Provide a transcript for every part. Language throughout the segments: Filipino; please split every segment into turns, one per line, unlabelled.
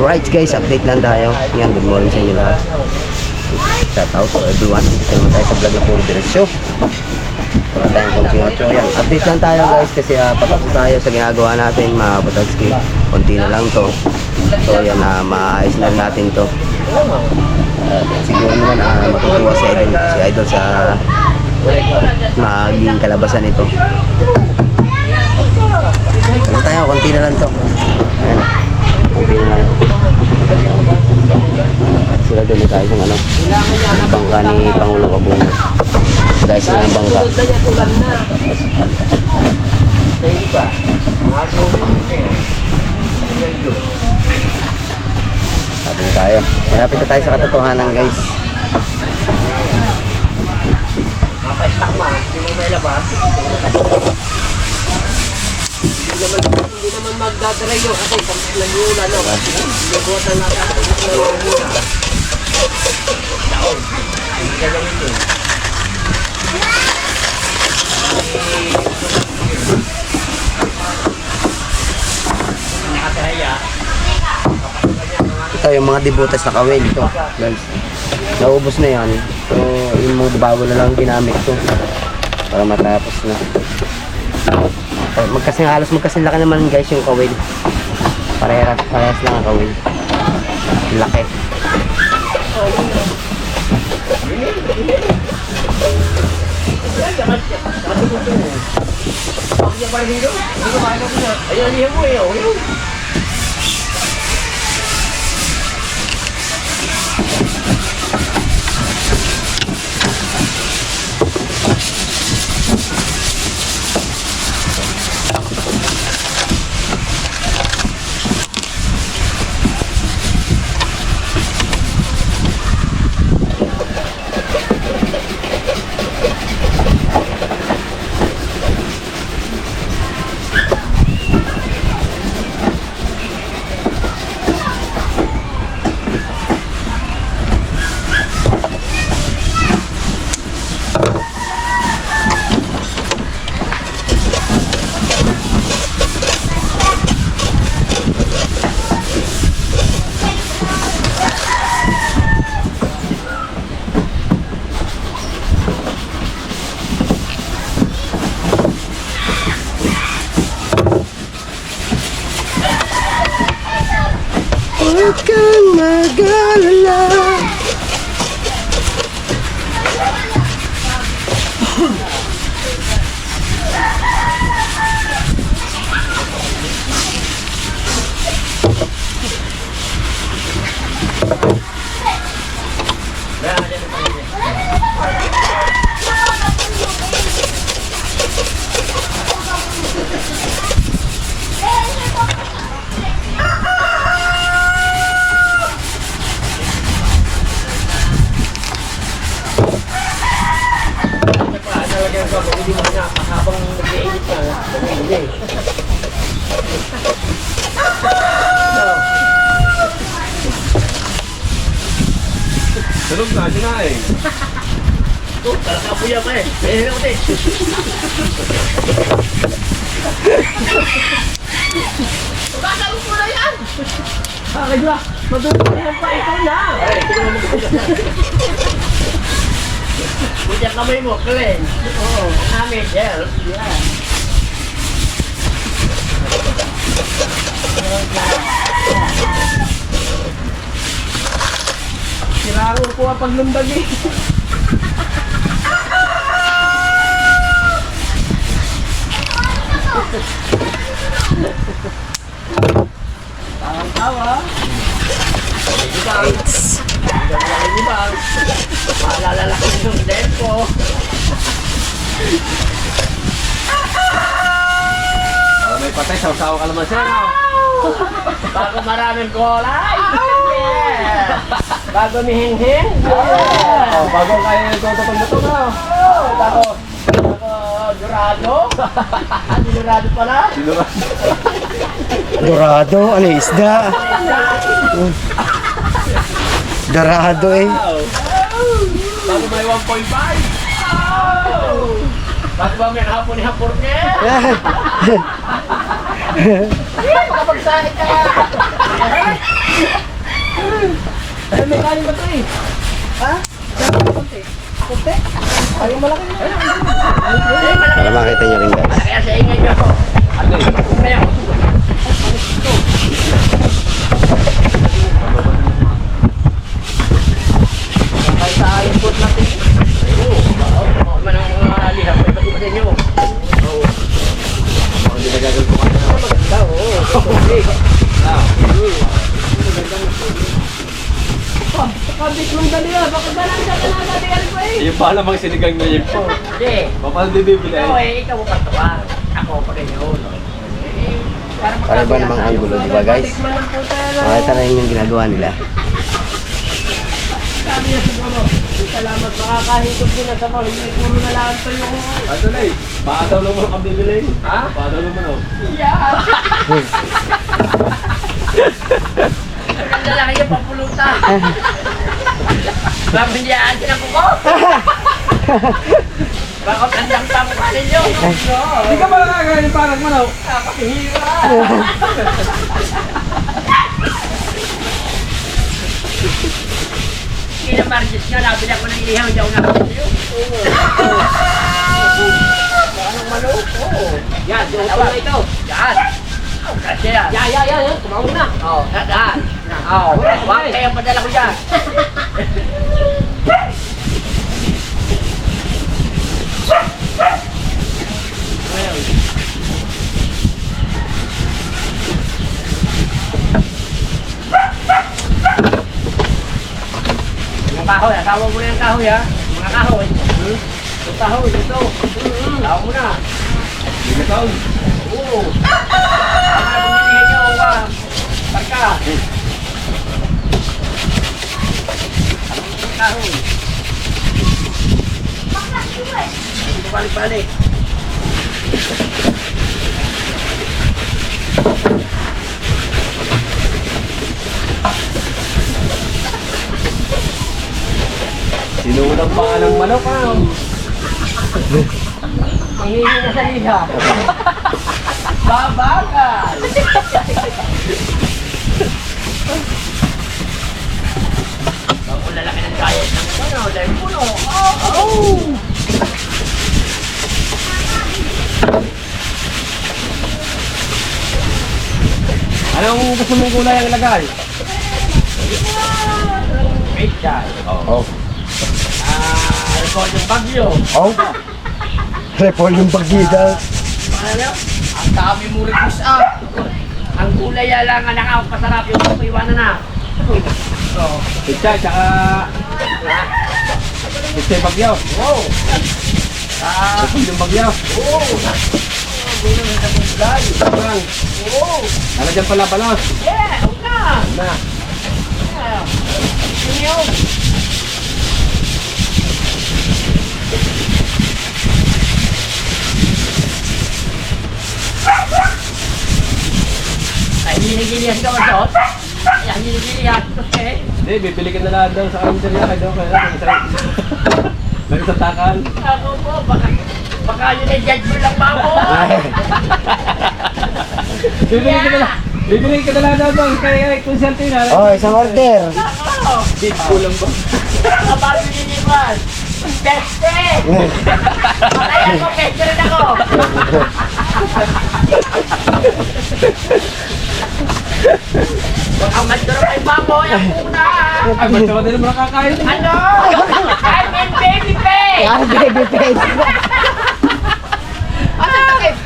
Alright guys, update lang tayo. Yan, good morning sa inyo lahat. Shout out to everyone. Dito naman tayo sa vlog na puro diretsyo. Wala tayong kontinutyo. Yan, update lang tayo guys kasi patapos tayo sa ginagawa natin mga Patatski. Konti na lang to. So yan, maayos na natin to. Siguro naman matutuwa si Idol sa maging kalabasan nito. Ano tayo, konti na lang to. Ayan, konti na lang. Sila doon tayo sa ano, bangka ni Pangulong Kabungo. Dahil sila ng bangka. Sabi na tayo. Malapit na tayo sa katotohanan guys.
Hindi naman magdadarayo kasi nag-uula no. Nabutan na nag-uula. Taon. Hindi ka lang ito.
Ito yung mga debutas na kawil ito guys. Naubos na yan. So yung mga bago na lang ginamit ko para matapos na. Halos magkasinlaki naman guys yung kawil. Parehas lang ang kawil. Laki. Huwag kang mag-alala.
Hindi mo na habang nag-i-edit ka, hindi.
Tulog na, sinaing.
Ito, talaga po yan eh. Eh, ako din. Pagkakaroon mo na yan! Bakit ba? Matutulungan pa ikaw na! Hindi ang kamay mo, clean. Oo, namin, help. Yeah. Siraro ko ang paglundag eh. Tawa. Ibang. Malalaki yung tempo.
May patay, saw-saw ka naman siya, no?
Bago maraming kulay. Yeah. Bago mihing-hing.
Bago kayo tututong-tutong, no?
Bago dorado. Dorado pala.
Dorado? Ano yung isda? Dorado eh.
Bago may 1.5. Bago ba may hapon ni Hapurke? Kapagsahin ka! Ay, may kanin ba ito eh?
Para makita nyo rin guys.
Kaya sa ingay niyo ako.
Ano yun?
Kaya ako. Kaya sa ayun po natin. Oo. Manang mga lihap. May pati ba sa inyo?
Hindi na gagawin ko kanina.
Maganda, oo. Kabit mong dali ah. Bakit ba lang sa kanagadigan ko eh?
Yung pala mga sinigang na yun po.
Hindi.
Paano di bibili?
Ikaw eh. Ikaw pa ito. Ako pa ganyan.
Para ba namang angulo, di ba guys? Makita na yun yung ginagawa nila.
Sabi niya siguro, salamat makakahintog din na sa mga hindi puro na lang ito yung...
Ano na eh? Paadaw lang mo ang bibili.
Ha?
Paadaw lang mo no?
Yeah! Ang lalaki yung papulutan. Babindihan din ako ko. Bakit andang tamukha ninyo?
Hindi ka pala kakain parang manaw.
Nakapihira! Kinamargis nga, nabili ako ng ihaw, hindi ako nakapihira. Anong manok? Oo. Yan, dalawa ito. Yan. Kasi yan. Yan. Kumawag na. Oo, yan. Oo, wag kayo padala ko dyan. Yung kahoy, asawa mo na yung kahoy ha. Mga kahoy. Yung kahoy, dito. Asawa mo na.
Hindi ka taon.
Oo. Ang mga pumilihan nyo, barka. Ang kahoy. Ito balik-balik.
Sinulang pa ka ng manok ha.
Mangingi na sa liha. Babagal. Ang lalaki ng diet ng ano, dahil puno. Oh!
Anong gusto mong gulay ang ilagay?
Great guy.
Oh.
Record yung bagyo.
Oh. Repol yung bagida.
Ano? Ang dami mo rin push up. Ang kulay lang ang nakapasarap yung iwanan na. So,
Pizza, tsaka... Pizza yung bagyo.
wow.
Pizza yung bagyo.
Oh. Gulo na sa kulay.
Parang,
Oh.
ano dyan pala balos?
Yeah, huwag na.
Na.
Inyo. Ay, hinigilihan ka ba doon? Ay, hinigilihan ko eh.
Hindi, bibili ka na lang daw sa karinderya kay Doc. May isang takal.
Ako po, baka yun ay judge mo lang ba ako?
Bibili ka na lang daw doon kay Constantine.
Oh, isang order.
Ako!
Big kulang ba?
Kapag nilipas! Peste! Kaya ko, peste rin ako! Huwag ang mandurong ay babo, yung una!
Ay, ba't ka din mo nakakain?
Ano? I'm in baby face!
Ah, baby face.
Ano takip?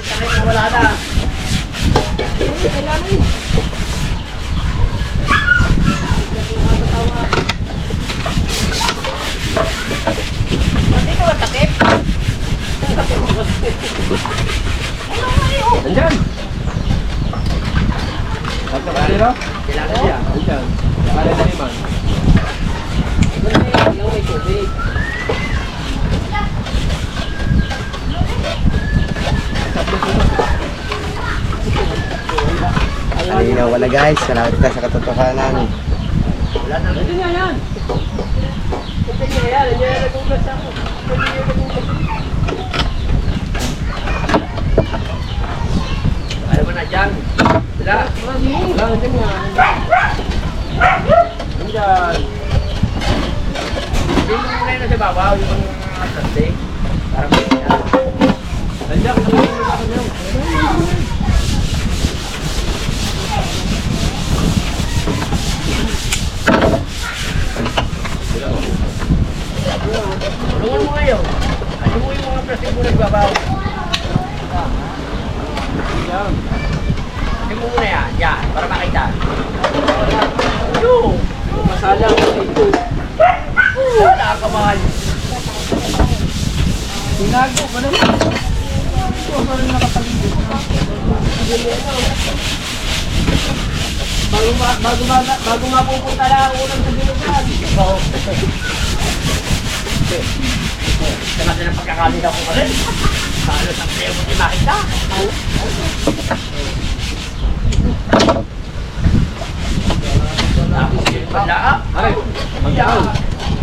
Takip na wala na. Hindi ka ba takip?
Andyan! Saan ka rin, no?
Kailangan niya.
Andyan. Saan na naman?
Yung may tubig.
Malinaw wala guys, malapit na sa katotohanan.
Wala na. Hindi nga yan. Hindi nga yan. Hindi nga nagugas ako. Hindi nga nagugas. Alam mo na,
nandiyan nga. Nandiyan.
Hindi mo muna yun sa babaw, yung mga sante. Parang may
Nandiyan, nandiyan mo sa kanya.
tulungan mo ngayon. Ano mo yung mga plastic mo nagbabaw?
Yan.
Ano mo muna yan? Yan, para makita. Yung!
Masala ko dito.
Wala ka mahal.
Tinago ko na. Ito, parang nakapaligid. Bago mapupunta na ang unang sa binugan.
Oo. Sa natin ang pagkakalita ko pa rin. Halos ang playo mo di makita. Tapos yung pala.
Ay, magdaan.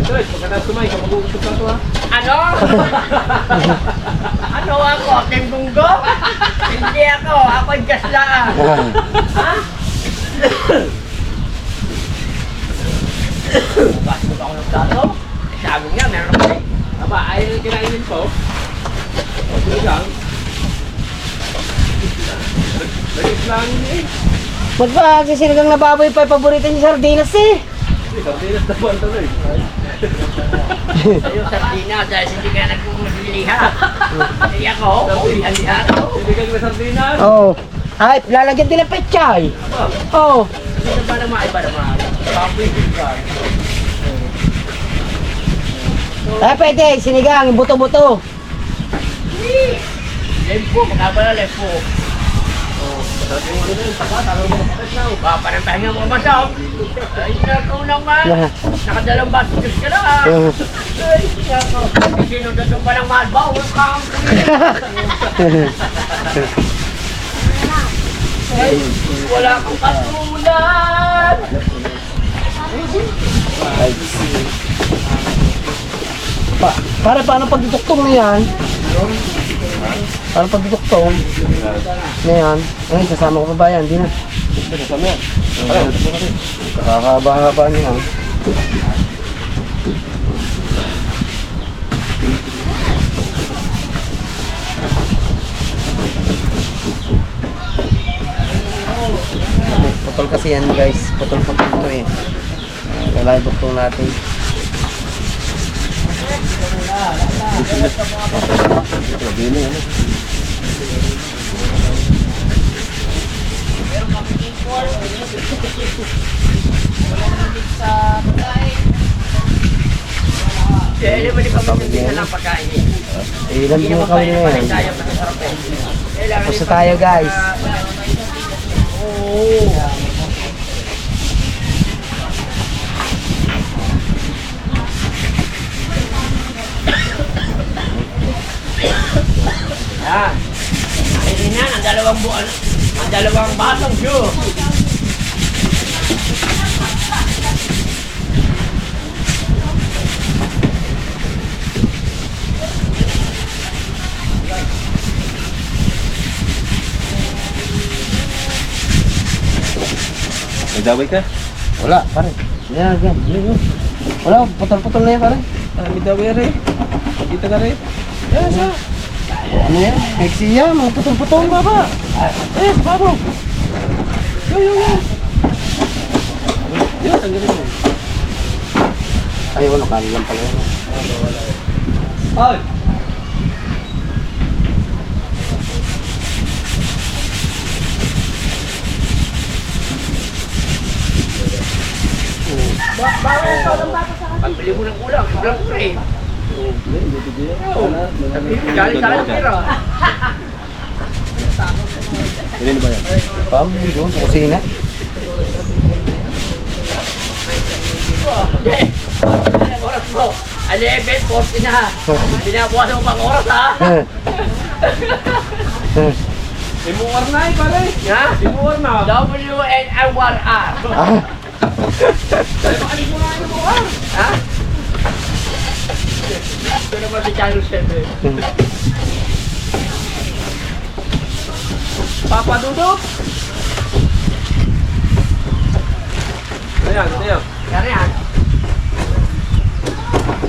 Ito, pagkatapos kumain, kapag-uusap ka ito ha.
Ano? Ano ako? Tinggunggo? Hindi ako. Ako'y gaslaan. Ha? Bukas mo ba ako ng plato? Sabi nga, meron ako eh.
Aba, ay kinainin ko. O, sige lang. Balik lang eh.
Ba't ba si sinigang na baboy pa paborito ni sardinas eh?
Sardinas na buwan tuloy.
Sa'yo sardinas dahil hindi ka nagmumuliliha. Hindi ako. Hindi ako.
Hindi ka na sardinas.
Oo. Ay, lalagyan din ng pechay. Oo.
Ano ba naman? Iba naman. Papitin ka.
Ay, pwede, sinigang, yung buto-buto.
Lempo. Magkabala lempo.
Sabi mo rin yun, saka, talo mo kapit na.
Papanantay nga mo masam. Ay, naku naman. Nakadalang bastos ka na ah. Ay, naku. Sinunod mo pa ng malbaw. Ay, wala kang katulad.
Paano pagduduktong na yan? Paano pagduduktong? Na yan? Ay, sasama ko pa ba yan? Hindi na.
Kasama yan. Ay,
Kakahaba-haba niya. Putol kasi yan guys. Putol-putol ito eh. Kailangan duktong natin.
Hindi mo di pa magpipisa ng pagkain eh.
Ilan
Hindi
yung
naman
kawin
pwede
na
pa
yan?
rin tayo masasarap eh. Kailangan
Tapos
din
na tayo guys.
Oo. Yan. Pwede na, ang dalawang buwan. Ang dalawang batang shoe.
may daway ka?
Wala, pare. Yan, yan. Yan. Wala, putol-putol na yan, pare.
May daway rin. Kita ka rin. Yan, siya.
Ano yan? Sexy yan, mga putol-putol, baba. Eh, babo.
Yan. Yan, ang galing mo.
Ay, wala, kali lang pala yan.
Ay!
Pagbili mo ng ulam, ulam ko eh. Galing sa akin tira.
Ilan ba yan?
Pambili doon sa kusina.
Oras mo, 11:40 na. Binabukasan mo pang oras ha?
Imuwar na eh, pare.
Ha?
Imuwar na.
WNIRR. Ha? Ito naman si Channel 7.
Papa Dudok. yan, ito yan.
Yan yan.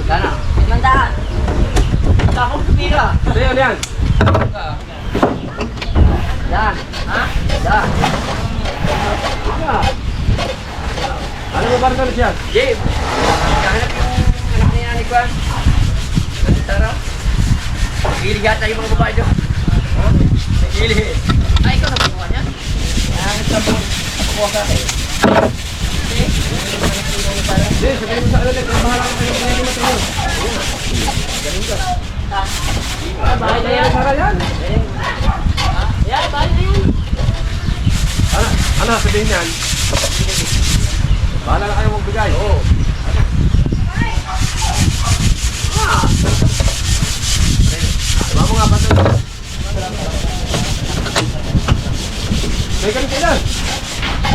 Sana. 500. Takong pila.
Ito yan, yan.
Yan. Ha? Yan.
Ano ba parang talis yan?
Jim. Kahanap yung anak niya ni Kwan. Tara. Gilig yata yung mga babae doon. Ha? Gilig. Ay, ikaw nakuha niya? Yan, ito po. Nakuha ka kayo.
Hindi, sabihin mo sa alalit. Bahala ka kayo ng mga tayo. Galing ka.
Bahay na yan.
Sara yan.
Yan, bahay na yan.
Ano, sabihin yan? Bahala na kayo magbigay. Oo. Diba mo nga ba ito? May ganit kayo lang.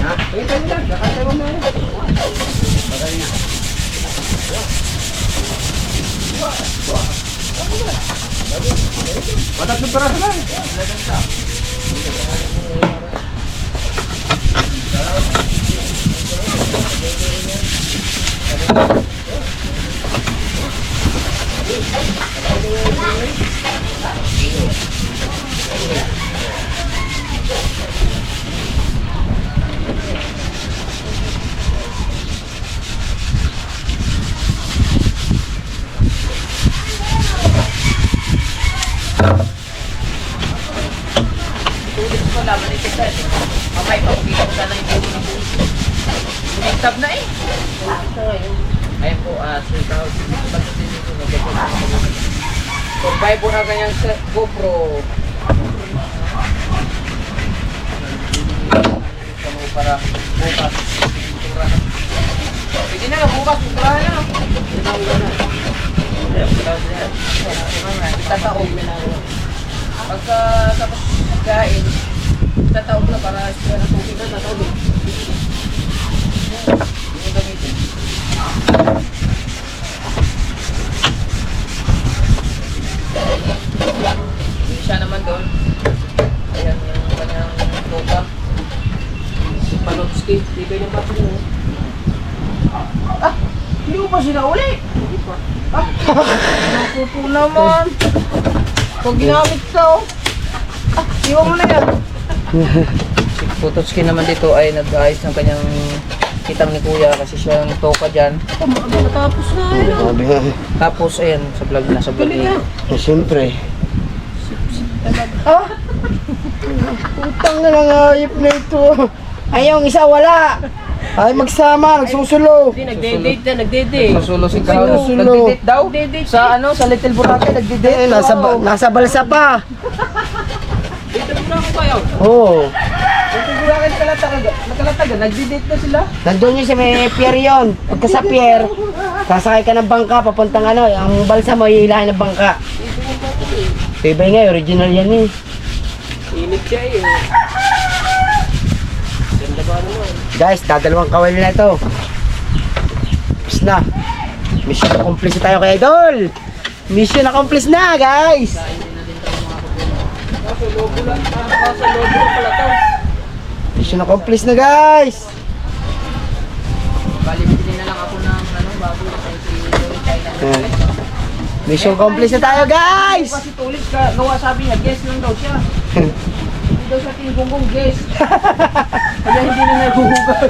Ha? May ganit lang. Kakantay mo na yan. Bagay nga. Matatlong para sa lang.
Tulis ko laban ito sa ito. Mamay pa, kung ko sana yung buko ng buko. Tab na eh. Ayun po, sitaw. Pagdating dito na GoPro. Survive po na kanyang GoPro. Kamu para bukas. Pwede na, bukas. Pinturahan na. Tataog. Pagka tapos kain, tataog na para siya na tubig na tataog. Yung gamitin. Yung siya naman doon. Ayan yung kanyang toka. Panotski. Tibay ng bato mo. Ah! Hindi mo pa sinauli? Ah! Nakupo naman. Kung ginamit ka, oh. Ah, iwan mo na yan. Si Putotski naman dito ay nag-ayos ng kanyang kitang ni Kuya kasi siya ang toka dyan. Matapos na yun.
Sabi nga.
Tapos ayan, sa vlog na, sa vlog niya.
Siyempre.
Ah! Utang na lang ayip na ito. Ay, yung isa wala. Ay, magsama, nagsusulo.
Hindi, nagde-date na, nagde-date.
Susulo si Kao.
Nagsusulo.
Nagde-date daw? Sa ano, sa Little Boracay, nagde-date.
Eh, nasa balsa pa.
Little Boracay ba yun?
Oo.
Little Boracay nakalataga, nagde-date na sila.
Nandun yun sa may pier yun. Pagka sa pier, sasakay ka ng bangka, papuntang ano, ang balsa mo, hihilahin ng bangka. Tibay nga, original yan eh.
Init siya eh. Ganda ba naman?
Guys, dadalawang kawal na ito. Tapos na. Mission accomplished na tayo kay Idol. Mission accomplished na, guys.
Kaso lobo lang pala to.
Mission accomplished na, guys.
Bali, bili na lang ako ng ano, baboy sa China.
Mission accomplished na tayo, guys.
Kasi tulis ka, gawa sabi niya, guess lang daw siya. Hindi daw siya tinggong guess. Kaya hindi na naguhugan.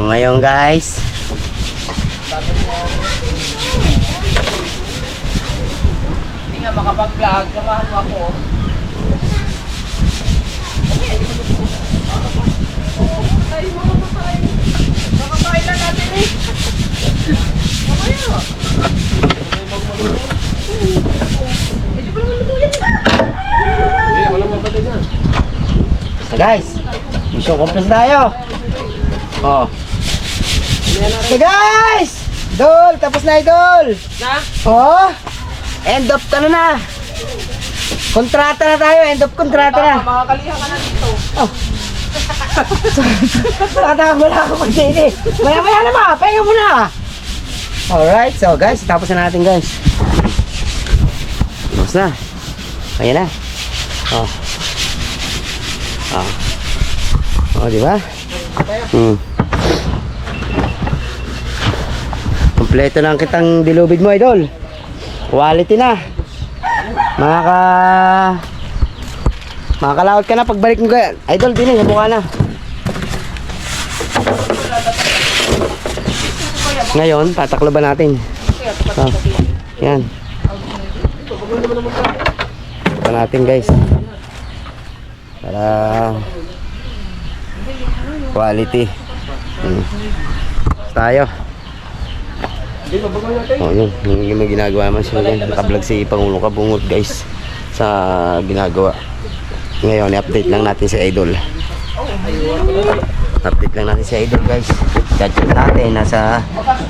Ngayon, guys.
Hindi nga makapag-vlog, samahan mo ako. Ay, makakain lang natin eh. Mamaya. Medyo ba naman lutuin?
Hindi, walang mapatay na.
So, guys, mission accomplished tayo. Oh. So, guys. Idol, tapos na, Idol.
Na?
Oh. End of ano na. Kontrata na tayo, end of kontrata na.
Makakalihan ka na dito.
Wala ako mag-dini. Maya-maya naman, pahinga muna. Alright, so guys, tapos na natin, guys.
Tapos na. Ayan na. Oh. Oh. Oh, di ba? Kompleto na ang kitang dilubid mo, idol. Quality na. Makakalawat ka na pagbalik mo ka. Idol, din eh, mukha na. Ngayon, tataklo ba natin? Oh. Yan. Ito natin, guys. Para quality. Tayo. Oh, yun. Yung may ginagawa naman sila dyan. Nakablog si Pangulong Kabungot, guys, sa ginagawa. Ngayon, i-update lang natin si Idol. Update lang natin si Idol, guys. Check natin, nasa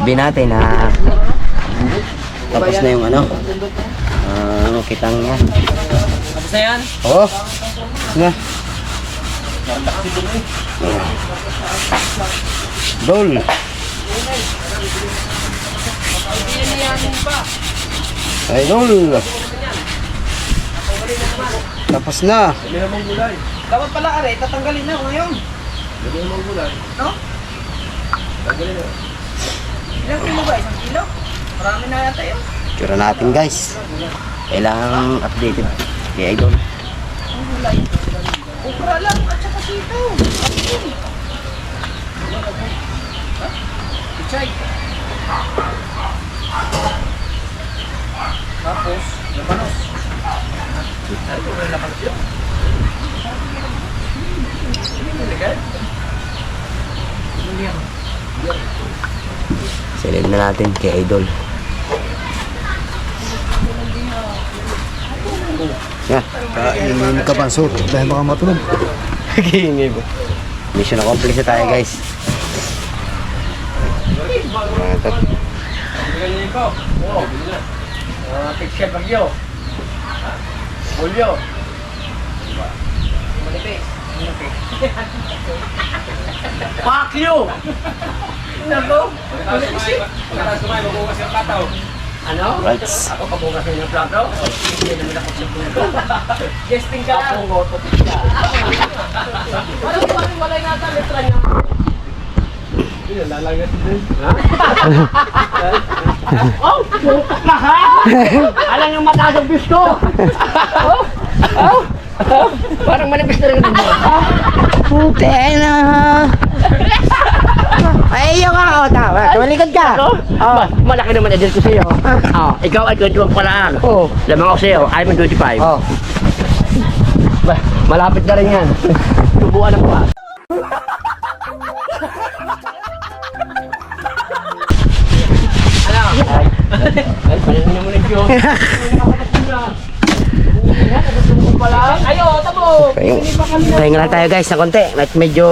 binate na tapos na yung ano. Kitang niya.
Tapos na yan?
Oo. Nga. Dol. Idol. Tapos na.
Dapat pala are, tatanggalin na ngayon. No? Ilang kilo ba? 1 kilo? Marami na yata yun.
Tira natin, guys. Kailangan updated kay Idol.
Ang gulay. Ukra lang at saka sitaw. Pichay. Tapos, labanos. Ito rin labanos yun.
Silid na natin kay Idol. Yeah.
Kainin ka pansot dahil baka matulog.
Kingay mo. Mission accomplished na tayo, guys. Ito.
Pichay bagyo. Bulyo. Manipis. Fuck you! Nako? Ano?
Right.
Ako pabukasin yung plato? Hindi naman ako sa plato. Guesting ka lang. Ako topik ka. Parang walay nata letra niya.
Lalagat din.
Oh! Putak na ha! Alam yung mataas ang bis ko! Oh! Oh! Parang manipis na rin ito.
Puti na. Ay, yung ka. Tama. Tumalikod ka.
Oh. Malaki naman edil ko sa'yo. Oh, ikaw ay 21 pa lang.
Oh.
Lamang ako sa'yo, I'm 25.
Oh.
Malapit na rin yan. Tubuan ako ha. Ano? Ay, panangin naman ng Diyos. Ayo, tabo!
Pahinga lang tayo, guys, na konti. At medyo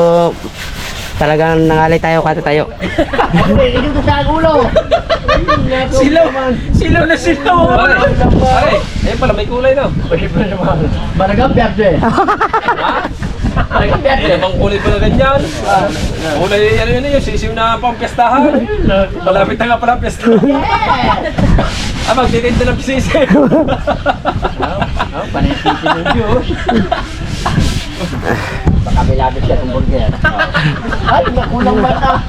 talagang nangalay tayo, kata tayo.
Dito sa ulo! Silaw na silaw!
Pare, ayun pala, may kulay na.
Baragang piyerde. Baragang
Ay,
piyerde.
namang kulay pala ganyan. Kulay, ano yun yung sisiw na pangpiestahan. Malapit na nga pala ang piestahan. Ah, magtitinda ng sisiw.
Panisisi ng Diyos. Baka may labis siya ng burger. Ay, nakulang bata.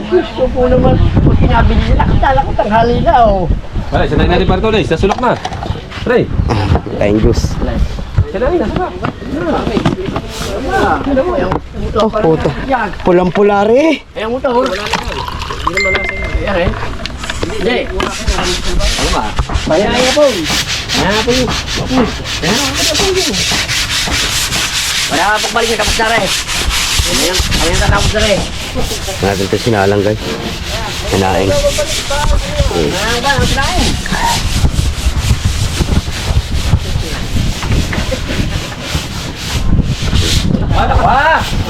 Gusto po naman. Pag kinabili nila, katala ko tanghali na oh.
Pare, sanay na rin para tuloy. Nasulak na. Pare,
Tayong juice.
sanay na, nasulak.
Ano mo, yung
Oh, puto. Pulang-pula rin.
Ayan mo ito. Hindi naman lang sa'yo. Ayan eh. Hindi. Ano ba? Bayaya po. Bayaya po yun. Wala ka pagbalik niya tapos na rin. Ayan tatapos na rin.
Natin ito sinalang, guys. Hinaing.
Ayan ka, ang sinain.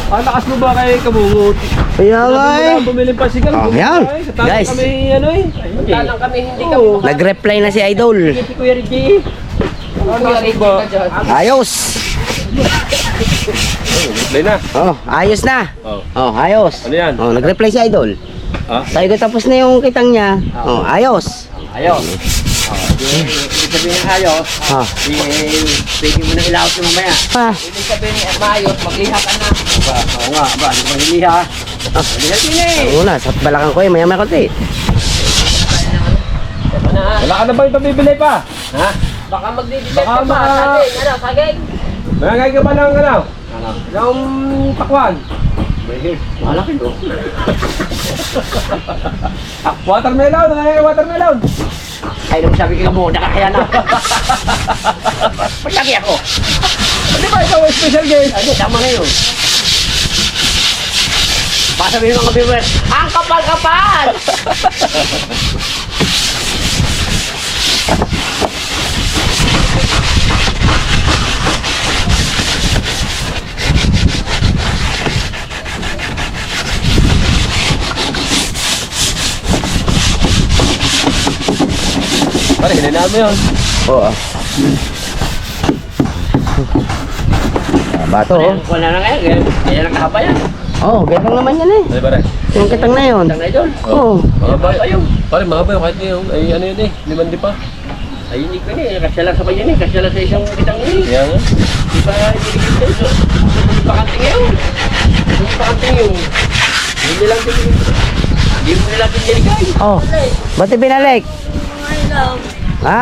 Ang lakas mo ba kay Kabungot?
Kaya nga eh.
Bumili pa sigal.
Oh, yan. Guys.
Kami, ano eh.
Talang kami, hindi kami.
Nag-reply na si Idol.
Si Kuya Ricky. Kuya Ricky ka dyan.
Ayos.
Play na.
Oh, ayos na.
Oh.
Oh, ayos.
Ano yan?
Oh, nag-reply si Idol.
Ha?
Sabi ko tapos na yung kitang niya. Oh, ayos.
Ayos.
Ibig sabihin ng ayos,
Ha?
pwede mo na ilaot yung mamaya.
Ah,
Ibig sabihin ng maayos, magliha ka na. Oo nga, di ba niliha? Niliha din eh.
una, sa balakang ko maya-maya konti.
Wala ka na ba yung pabibili pa? Ha?
Baka magdidetect
Baka
ka pa.
ma-
Saging.
Nangangay ka ba ng ano? Yung pakwan?
Malaki do.
Watermelon, nangangay ka watermelon.
Ay, nung sabi ko mo, nakakaya na. Patlaki ako.
Di ba ikaw ang special guest?
Ano, tama na yun. Baka sabihin mga viewers, ang kapal-kapal!
Pare, hininaan mo yun.
Oo. Bato, oh.
Wala na ngayon, kaya lang kahaba yan.
Oh, ganyan naman yan eh.
Ay, pare.
Yung kitang na yun.
Tang na idol.
Oo.
Mahaba yun. Pare, mahaba yun. Kahit ngayon. Ay, ano yun eh. 5 di pa.
Ay, hindi ko ni, kasya lang sa kanya ni, kasya lang sa isang kitang ni.
Kaya nga.
Di ba, hindi pa kanting yun. Hindi pa kanting yun. Hindi lang din. Hindi mo nila pindiligay.
Oh, ba't ibinalik? Ha?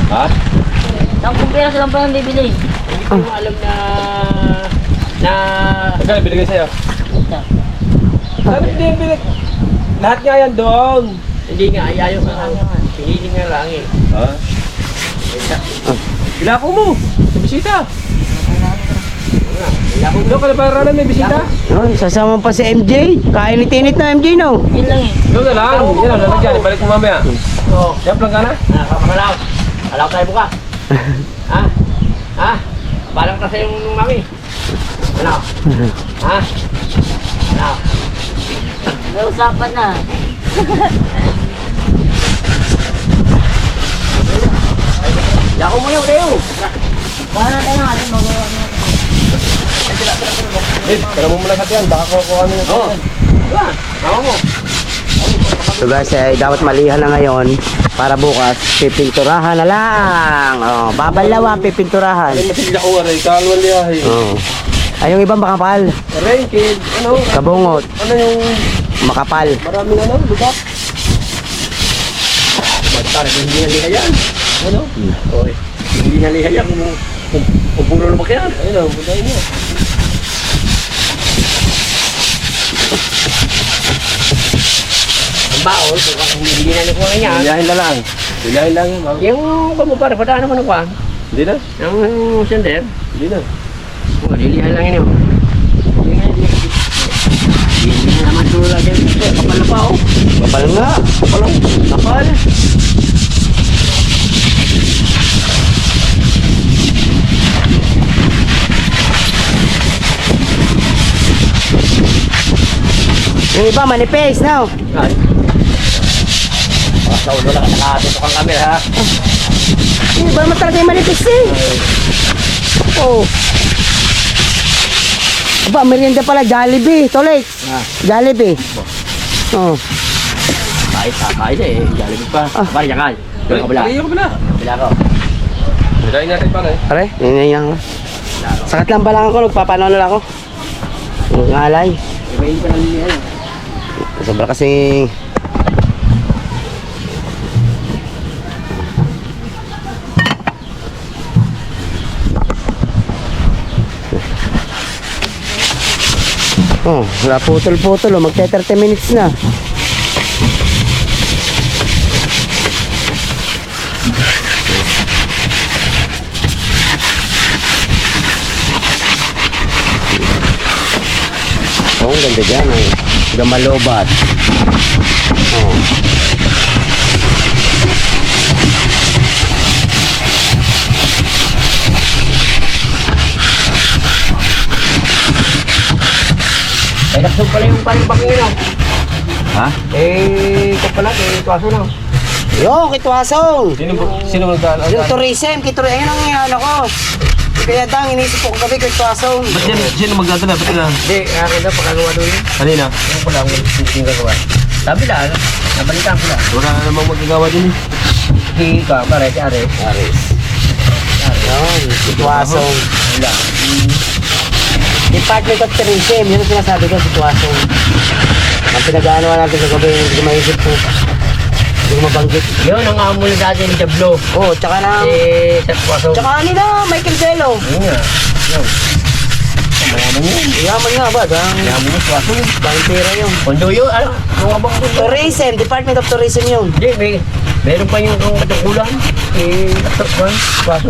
Ha?
Ang kumpira sa lang pa ng bibili.
Hindi ko alam na
Magkano binigay sa'yo? Sabi hindi yung binig. Lahat nga yan doon.
hindi nga ayaw ka. Hindi nga lang eh.
Ha? Ilako mo. May bisita. Doon ka na para may bisita.
Oh, sasama pa si MJ. Kainit-init na MJ, no?
Yun lang eh.
Doon na lang. Yan ang lalagyan. Ibalik mo mamaya.
Oo.
Yan lang ka na.
Kapakalaw. Alaw tayo bukas. Ha? Ha? Balang kasi yung mami. Ano? Ha? Ano?
May usapan na.
Yako mo yung Leo.
Baka natin ang ating magawa mo.
Tara mo muna sa tiyan. Baka kukuha mo yung
Oo. Diba? Tama mo.
So guys, dapat malihan na ngayon para bukas pipinturahan na lang. Oh, babalawan pipinturahan.
Ay, masigla ko aray. Kalwan liyahe.
Oh. Ay, yung ibang makapal.
Rengkid. Ano?
Kabungot,
Ano yung
makapal.
maraming ano? Lubak?
Magtara, hindi naliha yan. Ano? Oy. Hindi naliha yan. Kung puro lumak yan.
Ayun o. Budayin mo.
Ang baon, kung hindi na nakuha niya.
Liyahin na lang. Liyahin lang yun. bago.
Yung pamupara, pataan naman nakuha.
Hindi na.
Yung sender.
Hindi na.
Oh, lilihan lang yun. Hindi na naman tulad yan. Kapal na pa oh.
Kapal nga.
Kapal oh. Kapal.
Yung iba manipis, no?
Ay. Sa ulo lang nakatutok ang camera ha.
Yung iba naman talaga yung manipis eh. Oh. Aba, merienda pala, Jollibee, Tolex.
Ah.
Jollibee. Oh.
Kahit eh. Jollibee pa. Pare, yakal. Yung kabila.
Ay, yung kabila.
Kabila ko.
Liyahin natin pala eh.
Pare, yan. Sakat lang ba lang ako, nagpapano na lang ako. Yung ngalay.
Iba hindi pa nalilihan.
Sobra kasing... Oh, wala putol-putol, oh. Magte 30 minutes na. Oh, ang ganda dyan, eh. Gamalobat. Oh.
Ay, naksog pala yung paring baking yun.
Ha?
Eh, ito pala, eh, tuwaso lang.
Yo, kitwasong!
Sino magdaan?
Yung tourism, ayun ang ano ko. Kaya dang, inisip ko gabi kitwasong.
Ba't sino magdadala? Ba't na?
Hindi, akin na, pagkagawa doon yun.
Kanina?
Yung pala, ang tingin gagawa.
Sabi lang, nabalitaan ko lang.
Wala na namang magagawa din eh.
Si Pare, si Ares.
Aris. Yun, sitwasong.
Wala.
Department of Tourism, yun ang sinasabi ko, sitwasong. Ang pinag-aanoan natin sa gabi, hindi ko maisip po. Hindi ko mabanggit.
Yun, ang amo na dati ni Jablo.
Oh, tsaka na,
Sa Tuwaso.
tsaka nila, Michael Bello.
Yun nga. Yun. Mayaman yun.
Yaman nga ba, dang
Mayaman yun, Tuwaso.
pera yun.
Kondo yun, ano? Mga bang kondo?
Tourism, Department of Tourism yun.
Hindi, meron pa yung katukulan. Tuwaso.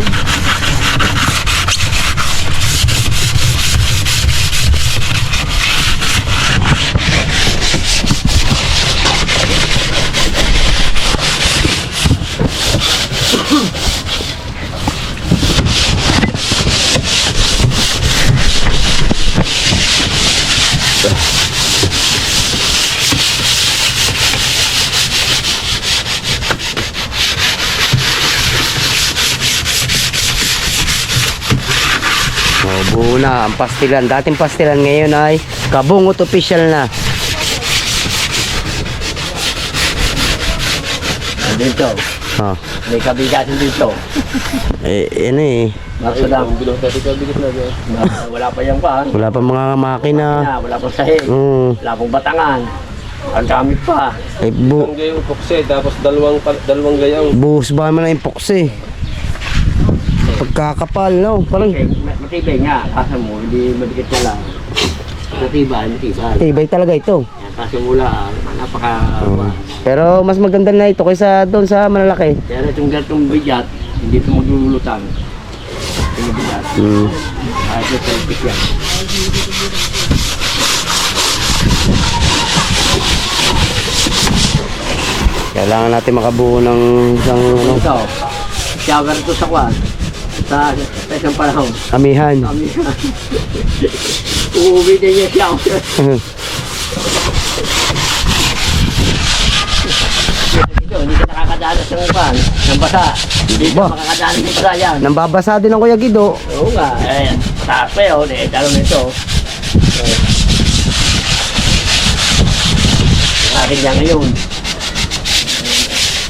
Oh, buo na ang pastilan. Dating pastilan, ngayon ay kabungot official na.
Dito.
Oh.
May kabigatin dito.
Ano eh.
Bakso lang.
Bilong dati ka bigat na gano'n.
Wala pa yung paan.
Wala pa mga makina.
Wala pang sahig. Wala pang batangan. Ang dami pa.
Ay,
Ang gayong pukse, tapos dalawang gayang.
buhos ba naman ang epoxy? Pagkakapal, no? Parang
Matibay nga. Kaso mo, hindi madikit na lang. Matibay.
tibay talaga ito.
Yan, kaso mula, napaka...
Pero mas maganda na ito kaysa doon sa malalaki.
Kaya na itong ganitong bigat, hindi ito maglulutan. Itong bigat. Kahit ito talpik yan.
Kailangan natin makabuo ng isang ano,
Ito, shower ito sa kwan. Sa isang panahon.
amihan.
Kami uuwi din niya shower. Dito, hindi ka nakakadanas ng upan, ng basa. Hindi ka
Ba?
makakadanas ng basa yan.
Nambabasa din ang Kuya Gido.
Oo nga, taas pa yun, talo nito. Akin niya ngayon.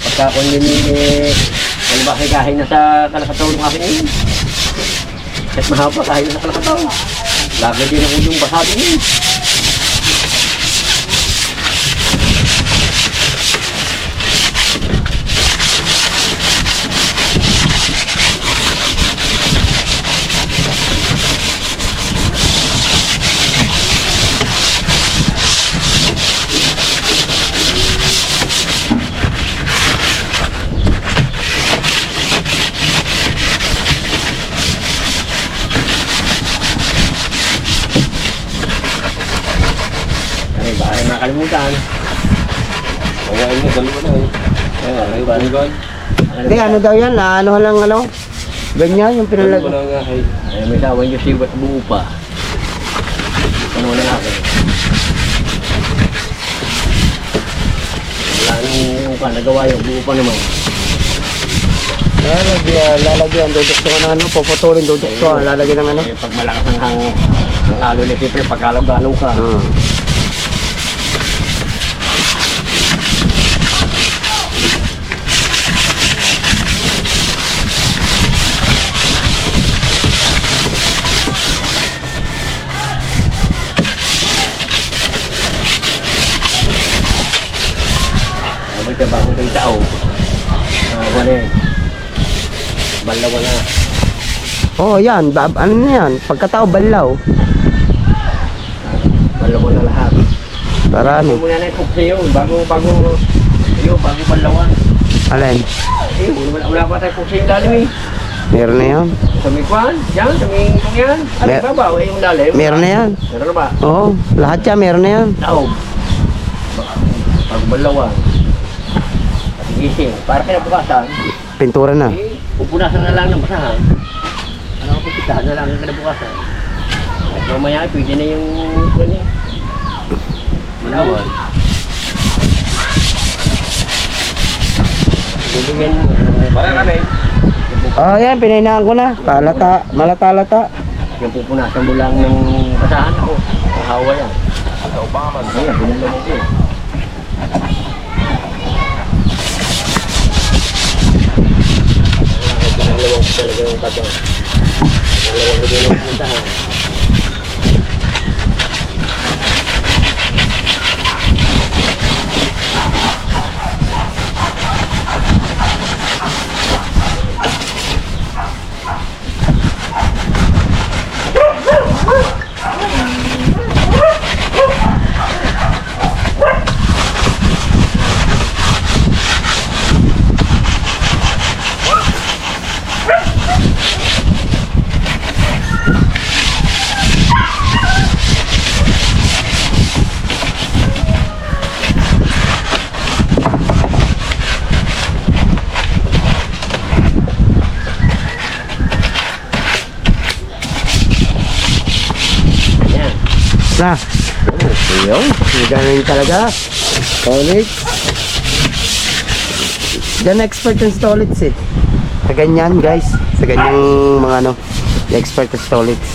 Pagka kung yun ano ba kahit na sa kalakataw ng akin yun. Kahit mahaba kahit na sa kalakataw. Lagi din ako yung basa din yun. Ay, baka nakalimutan.
Kawain mo, dalawa na eh. Ay, balikan.
Hindi, ano daw yan? Ano lang ano? Ganyan yung
Dalawa
pinalag.
na nga ay.
Ay, may sawan yung sibat buo pa. Ano na natin? Wala nang upa, nagawa yung buo pa naman.
Lalagyan, duduktukan ng ano, puputulin, duduktukan, lalagyan ng ano.
Eh, pag malakas ang halo ni Piper, pagkalong-galong ka. May trabaho ng tao. Wala eh. Balawa na.
Oh, yan. Ano na yan? Pagkatao, balaw.
Balawa na lahat.
Para ano?
Muna na yung kuksa yun. Bago balawan.
Alin?
Eh, wala pa tayo kuksa yung lalim eh.
Meron na yan.
Sa may kwan, dyan, sa may kung yan. Ano babaw, eh, yung lalim.
Meron na yan.
Meron na ba?
Oo, lahat yan, meron na yan.
Taog. Pag balawan. At gising. Para kinabukasan.
Pintura na.
Eh, pupunasan na lang ng basahan. Ano ko pupitahan na lang ng kinabukasan. At mamaya, pwede na yung kanya. Malawan. Bibigyan mo.
Para kami.
Oh, yan, pinahinaan ko na. Malata-lata.
Yung pupunasan mo lang ng basahan ako. Ang hawa yan.
Ikaw pa man.
Ayan, binulong mo ko eh. Pinalawang ko talaga yung bato. Pinalawang ko din yung puntahan.
Na. Ayun. Ganun talaga. Tolits. Diyan expert yung tolits eh. Sa ganyan guys. Sa ganyang mga ano. Expert yung tolits.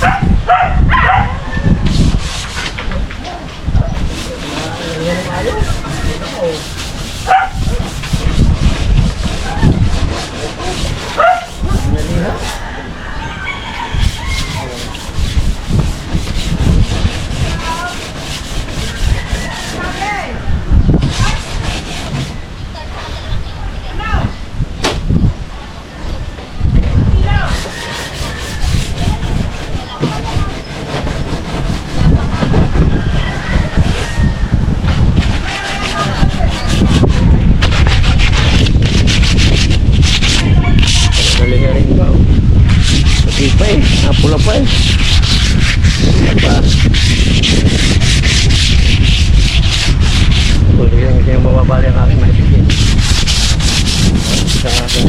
Pati pa eh. Napula pa eh.
Huli lang kasi yung mababali ang aking maipigil. Sa akin.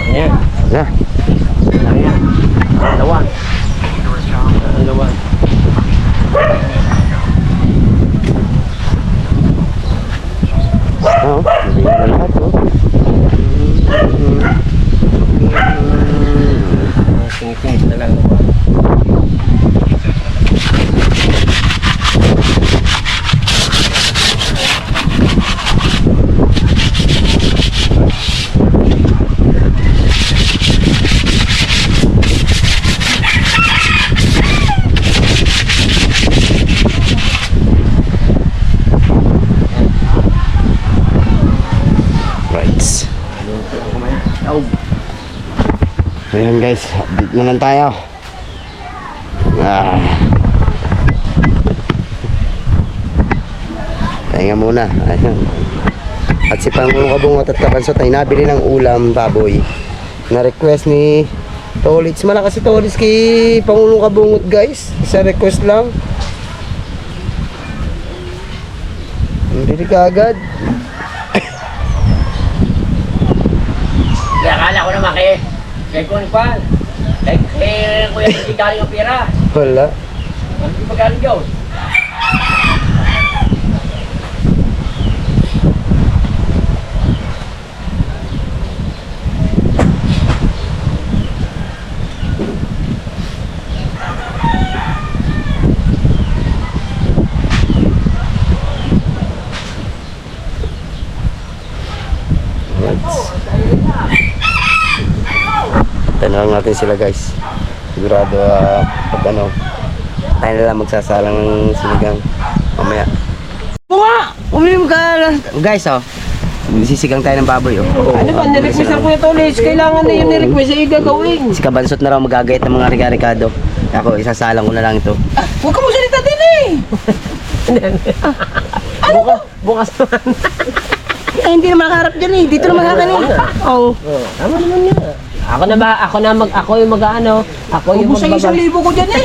Ayan.
Na.
Ayan. Lawan. Lawan.
Oo. Nabigyan na lahat oh.
Singit-singit na lang naman.
Right. Ayan guys, update na lang tayo. Tahinga muna. Ayan. At si Pangulong Kabungot at Kabansot ay nabili ng ulam baboy. Na request ni Tolits. Malakas si Tolits kay Pangulong Kabungot guys. Isa request lang. Hindi ka agad.
Akala ko naman kay Kunipal. Kay Kuya hindi galing ang pera.
Wala.
Hindi pa galing yun.
Tanong natin sila guys. Sigurado pag ano, tayo na lang magsasalang ng sinigang mamaya.
Bunga! Uminom ka lang.
Guys sisigang tayo ng baboy
Ano ba, nirequest ang Kuya Tolits? Kailangan na yung nirequest ay gagawin.
Si Kabansot na raw magagayat ng mga riga-ricado. Ako isasalang ko na lang ito.
Huwag ka magsalita din eh! Ano ba?
Bukas naman.
Ay, hindi naman nakaharap dyan eh. Dito naman hakan eh. Oo.
Tama naman yun. Ako yung mag-ano. Ako yung
Ubus ang 1,000 ko dyan eh.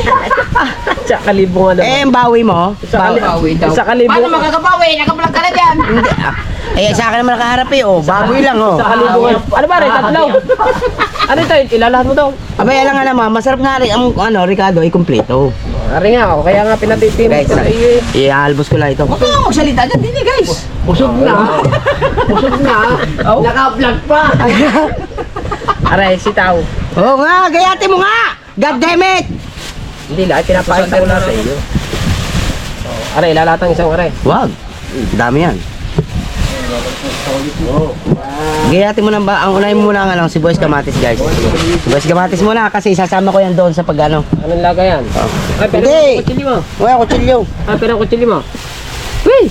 Sa kalibong ano.
Ang bawi mo?
Bawi daw.
Sa kalibong.
Paano magkakabawi? Nakablog ka na dyan.
Sa akin naman nakaharap baboy lang
Sa kalibong. Ano ba rin? Tatlo. Ano ito? Ilalahat mo daw.
Abay, alam nga naman, masarap nga rin ang Ricardo ay kumpleto.
Ari nga ako. Kaya nga pinatitinit
Guys,
ko na iyo.
iaalbos ko lang ito.
Huwag ka nga magsalita dyan din eh guys.
Busog na. Busog na. Naka-vlog pa. Aray, sitaw.
Oo nga, gayati mo nga! God damn it!
Hindi lahat, pinapakita ko lang sa iyo. Aray, lalatang isang aray.
Wag. Dami yan. Gayati mo na ba? Ang unahin mo muna ang ano, si Boys Kamatis guys. Si Boys Kamatis muna kasi sasama ko yan doon sa pag ano.
Anong laga yan?
Oh.
Ay, pero
Hindi.
ang kutsilyo mo.
Wala, kutsilyo.
Ay, pero ang kutsilyo mo.
Wee!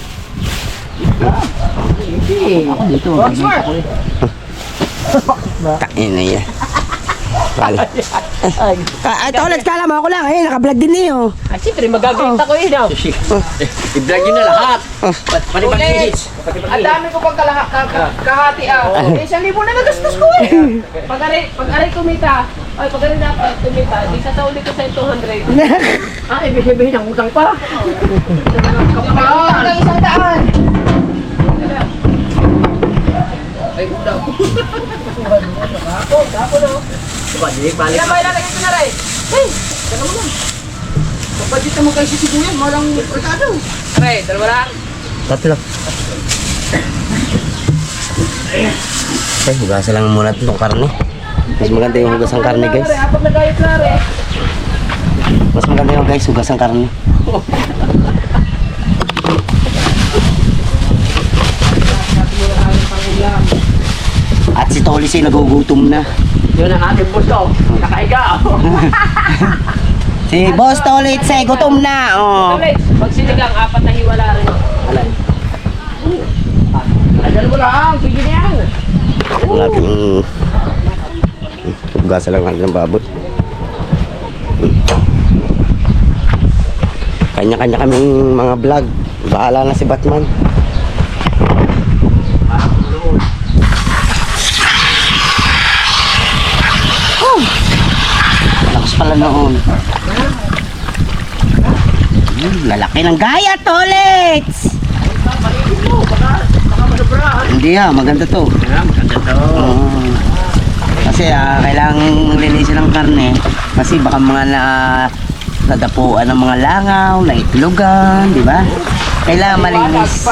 Dito.
Tain na yan. Kali. Ay, Tolets, kala mo ako lang. Ayun, naka-vlog din niyo.
Ay, siyempre, magagawin ako yun.
I-vlog nyo na lahat. Pati pag-hits.
Ang dami ko pang kahati Eh, 1,000 na nagastos ko Pag-aray kumita, pag-aray dapat kumita, di sasauli ko sa 200. Ay, ibig-ibig ng utang pa. Kapag isang daan. Ay, utang. Dapo no. Ilan ba ilalagay ito na rin? Hey, teka mo lang. Kapagdito mo kayo sisiguyan, malang rekado. Aray, dalawa lang.
Tatlo. Ay, hugasan lang muna itong karne. Mas maganda yung hugas ng karne guys.
Apat na gayot na rin.
Mas maganda yung guys, hugas ng karne. At si Tolis ay nagugutom na.
Yun ang ating puso. Nakaiga.
Si Boss Tolis ay gutom na. Oh.
Pag sinigang, apat na hiwala rin. Alay. Ayan mo lang. Sige na yan.
Ang ating hugasan lang natin ng babot. Kanya-kanya kaming mga vlog. Bahala na si Batman. Lakas pala noon. Lalaki ng gaya, Tolets! Hindi maganda to. Kasi kailangan linisin ng karne. Kasi baka mga nadapuan ng mga langaw, na itlogan, di ba? Kailangan malinis.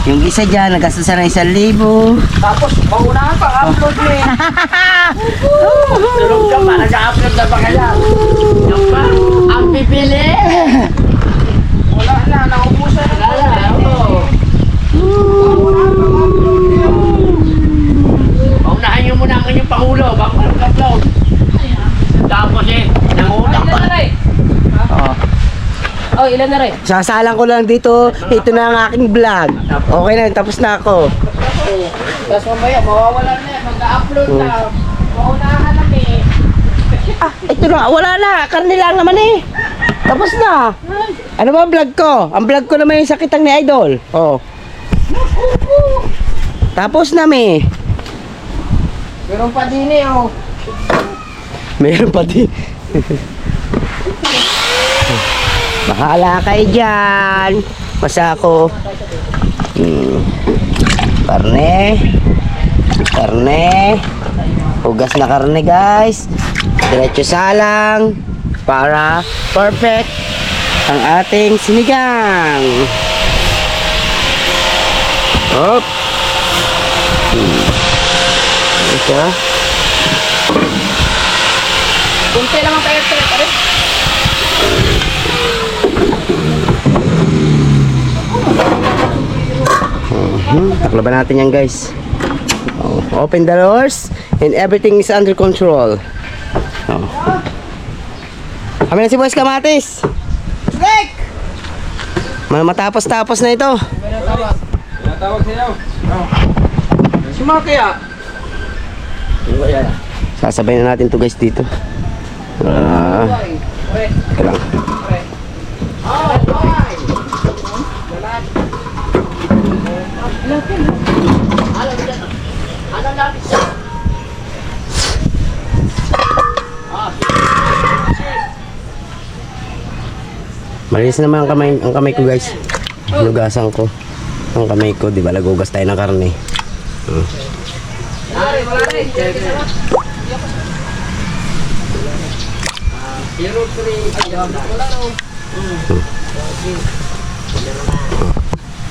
Yung isa dyan, nagastos na 1,000.
Tapos, maunahan pa, upload mo yan. Tulog ka pa, nag-upload na pa kaya. Yung pa, ang pipili. Wala na, naubusan na. Wala na, paunahan nyo muna ang inyong pangulo, bago mag-upload. Tapos nangutang pa. Oh, ilan na rin?
Sasalang ko lang dito. Ito na ang aking vlog. Okay na, tapos na ako.
Tapos mamaya, mawawalan na yan, mag-upload na. Maunahan na
Ito na, wala na. Karne lang naman eh. Tapos na. Ano ba ang vlog ko? Ang vlog ko naman yung sakitang ni Idol. Oh. Tapos na me.
Meron pa din eh, oh.
Meron pa din. Bahala kayo dyan. Basta ako. Karne. Karne. Hugas na karne guys. Diretso salang. Para perfect ang ating sinigang. Hop. Ito.
Kunti lang ang payat-payat pa rin.
Taklaban natin yan guys. Open the doors and everything is under control. Kami na si Boys Kamatis.
Rick!
Matapos-tapos na ito.
Tawag sa'yo.
Si Mark kaya?
Sasabay na natin to guys dito. Teka lang. Malinis naman ang kamay ko guys. Hinugasan ko ang kamay ko, di ba? Nagugas tayo ng karne.
Wala rin.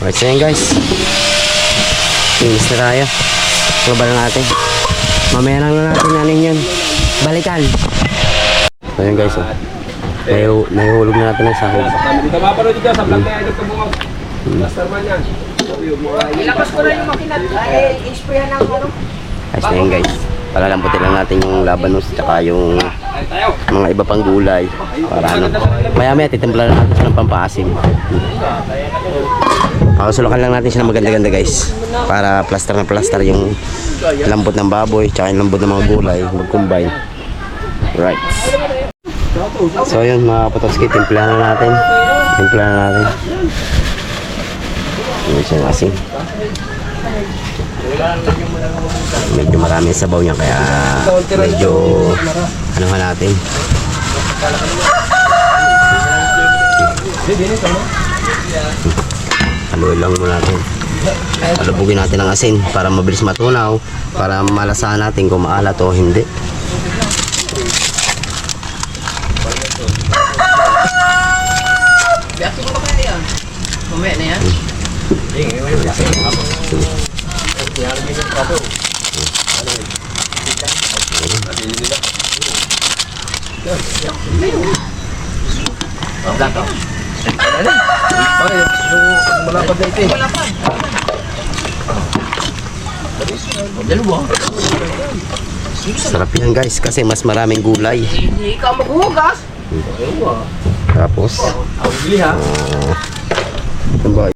Alright, so yan guys. Finish na tayo. Laban na natin.
Mamaya lang natin ano yun. Balikan. So yun guys, oh. Nahihulog na natin ng sahog.
Dito mapanood dito sa vlog na Idol Kabungog. Masterman yan.
Ilakas ko na yung makinat. Ay, inspire ng ano.
Ayos na yun guys. Palalamputin lang natin yung labanos tsaka yung
Ay, tayo.
mga iba pang gulay. Para ano. Maya titimpla lang natin siya ng pampaasim. Pakasulukan lang natin siya ng maganda-ganda guys. Para plaster na plaster yung lambot ng baboy tsaka yung lambot ng mga gulay. Mag-combine. Right. So yun mga Potowski, timplahan na natin. Timplahan na natin. Yun siya asin. Medyo maraming sabaw niya kaya medyo ano nga natin. Haluin lang muna natin. Alubugin natin ang asin para mabilis matunaw, para malasahan natin kung maalat o hindi.
Biyasin mo ba kaya yan? Mamaya na yan.
Malapad na ito.
Sarap yan guys kasi mas maraming gulay.
Hindi ka maghuhugas.
Tapos
Bili ha.
ano ba?